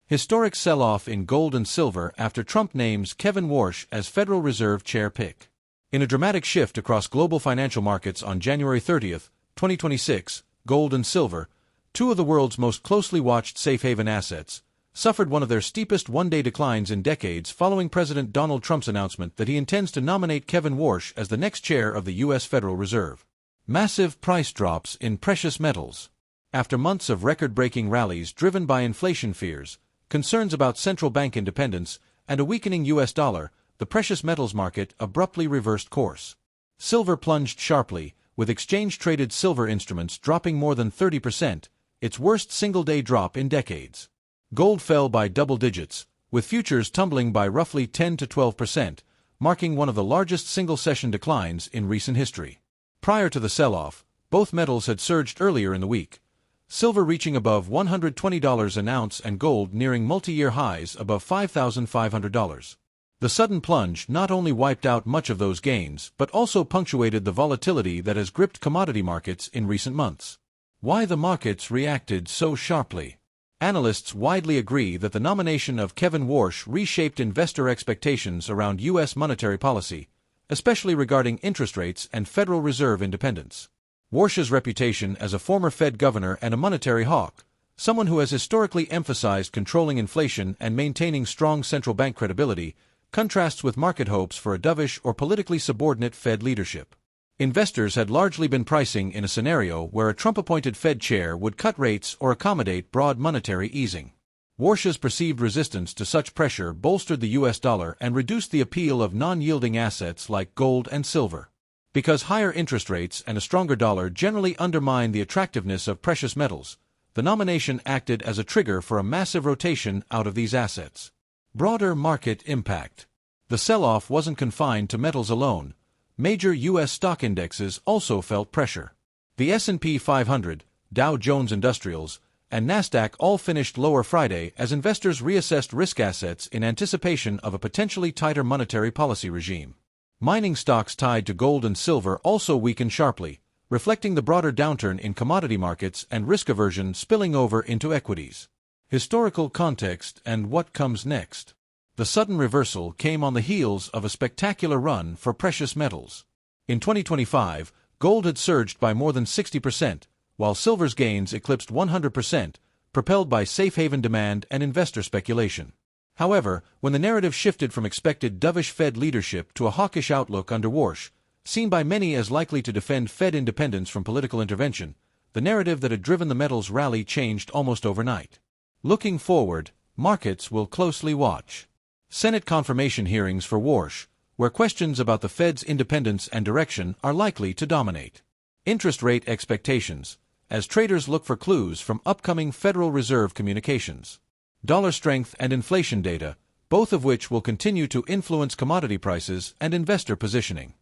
Historic sell-off in gold and silver after Trump names Kevin Warsh as Federal Reserve Chair pick. In a dramatic shift across global financial markets on January 30, 2026, gold and silver, two of the world's most closely watched safe haven assets, suffered one of their steepest one-day declines in decades following President Donald Trump's announcement that he intends to nominate Kevin Warsh as the next chair of the U.S. Federal Reserve. Massive price drops in precious metals. After months of record-breaking rallies driven by inflation fears, concerns about central bank independence, and a weakening U.S. dollar, the precious metals market abruptly reversed course. Silver plunged sharply, with exchange-traded silver instruments dropping more than 30%, its worst single-day drop in decades. Gold fell by double digits, with futures tumbling by roughly 10 to 12%, marking one of the largest single-session declines in recent history. Prior to the sell-off, both metals had surged earlier in the week, silver reaching above $120 an ounce and gold nearing multi-year highs above $5,500. The sudden plunge not only wiped out much of those gains but also punctuated the volatility that has gripped commodity markets in recent months. Why the markets reacted so sharply? Analysts widely agree that the nomination of Kevin Warsh reshaped investor expectations around U.S. monetary policy, especially regarding interest rates and Federal Reserve independence. Warsh's reputation as a former Fed governor and a monetary hawk, someone who has historically emphasized controlling inflation and maintaining strong central bank credibility, contrasts with market hopes for a dovish or politically subordinate Fed leadership. Investors had largely been pricing in a scenario where a Trump-appointed Fed chair would cut rates or accommodate broad monetary easing. Warsh's perceived resistance to such pressure bolstered the U.S. dollar and reduced the appeal of non-yielding assets like gold and silver. Because higher interest rates and a stronger dollar generally undermine the attractiveness of precious metals, the nomination acted as a trigger for a massive rotation out of these assets. Broader market impact. The sell-off wasn't confined to metals alone. Major U.S. stock indexes also felt pressure. The S&P 500, Dow Jones Industrials, and Nasdaq all finished lower Friday as investors reassessed risk assets in anticipation of a potentially tighter monetary policy regime. Mining stocks tied to gold and silver also weakened sharply, reflecting the broader downturn in commodity markets and risk aversion spilling over into equities. Historical context and what comes next. The sudden reversal came on the heels of a spectacular run for precious metals. In 2025, gold had surged by more than 60%, while silver's gains eclipsed 100%, propelled by safe haven demand and investor speculation. However, when the narrative shifted from expected dovish Fed leadership to a hawkish outlook under Warsh, seen by many as likely to defend Fed independence from political intervention, the narrative that had driven the metals rally changed almost overnight. Looking forward, markets will closely watch Senate confirmation hearings for Warsh, where questions about the Fed's independence and direction are likely to dominate. Interest rate expectations, as traders look for clues from upcoming Federal Reserve communications. Dollar strength and inflation data, both of which will continue to influence commodity prices and investor positioning.